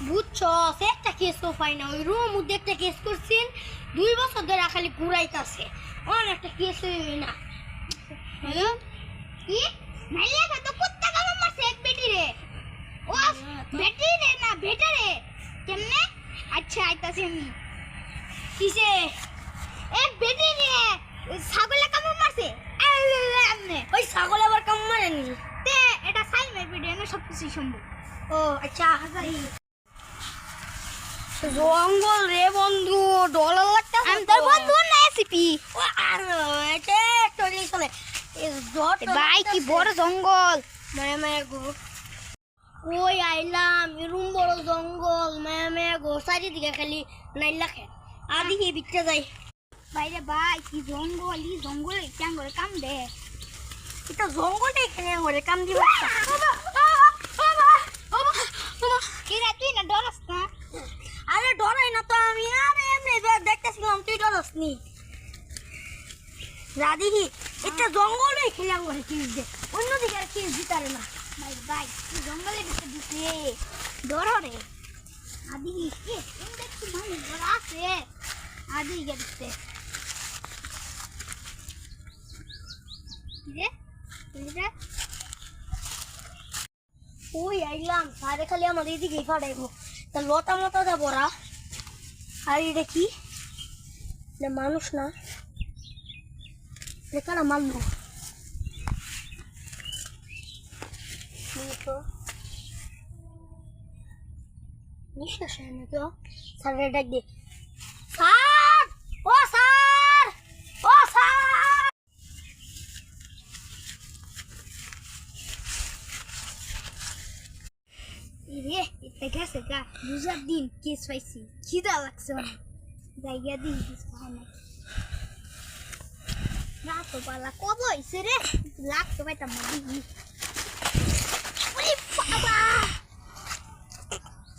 বুঝছো একটা কেসও পাই না ওই রুম মধ্যে একটা কেস করছেন 2 বছর ধরে খালি ঘুরাইতাছে অন একটা কেস হই না কি নাইলে তো কুত্তা কামড় মারছে এক বেটি রে ও বেটি রে না বেটা রে কেমনে আচ্ছা আইতাছি আমি কিসে এক বেটি রে ছাগলে কামড় মারছে আমনে ওই ছাগল আবার কামড় মারেনি তে এটা সাইমের ভিডিও না সব কিছু সম্ভব ও আচ্ছা হাসাই জঙ্গল রে বন্ধু ডলার লাগতা আমি তোর বন্ধু না এসিপি ও আর এটা টরি চলে এই জট ভাই কি বড় জঙ্গল মায়া মায়া গো ওই আইলাম এরুম বড় জঙ্গল মায়া মায়া গো চারিদিকে খালি নাইলা খেত আদি হে বিকতে যাই বাইরে ভাই কি জঙ্গল ই জঙ্গলে ক্যাঙ্গরে কাম দে এটা জঙ্গলে এখানে করে কাম দিবা কিরা তুই না ডরাস না আরে ডরাই না তো আমি আরে এমনি দেখতেছিলাম তুই ডরাস নি রাদিহি এটা জঙ্গলে খেলাম করে কি দে অন্যদিকে আর কি জিতারে না ভাই ভাই তুই জঙ্গলে ঢুকে দিছে ডর রে আদিহি কি তুমি দেখছি মানুষ ডরা আছে আদিহি গেছে রে তুইরা ওই আইলাম সারে খালি আমার এদিকে ফাড়াইবো তা লতা মতা যা বড়া আর এটা কি মানুষ না কারা মারলো নিঃশ্বাস হয় না তো স্যারের ডাক দিয়ে স্যার ও স্যার ও স্যার রে এটা গেছে গা বুঝার দিন কেস পাইছি খিদা লাগছে অনেক জায়গা দিন কেস পাই না না তো পালা কব হয়েছে রে লাগতে পাইতাম না দিদি ওরে বাবা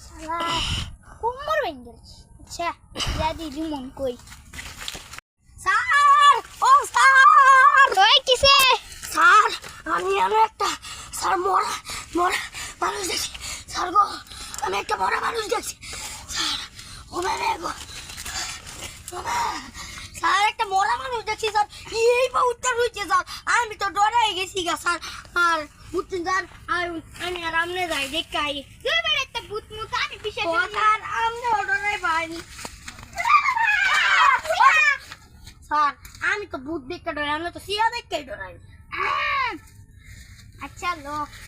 শালা কুমড় বেঙ্গল আচ্ছা যা দিদি মন কই স্যার ও স্যার ওই কিসে স্যার আমি একটা স্যার মরা মরা মানুষ দেখছি স্যার গো আমি একটা মরা মানুষ দেখছি স্যার ও মানে গো স্যার একটা মরা মানুষ দেখছি স্যার এই বা উত্তর হয়েছে স্যার আমি তো ডরাই গেছি গা স্যার আর বুঝছেন স্যার আর আমি আর আমনে যাই দেখাই এবার একটা ভূত মুত আমি বিশ্বাস করি স্যার আমনে ডরাই পাইনি স্যার আমি তো ভূত দেখতে ডরাই আমি তো সিয়া দেখতে ডরাই আচ্ছা লো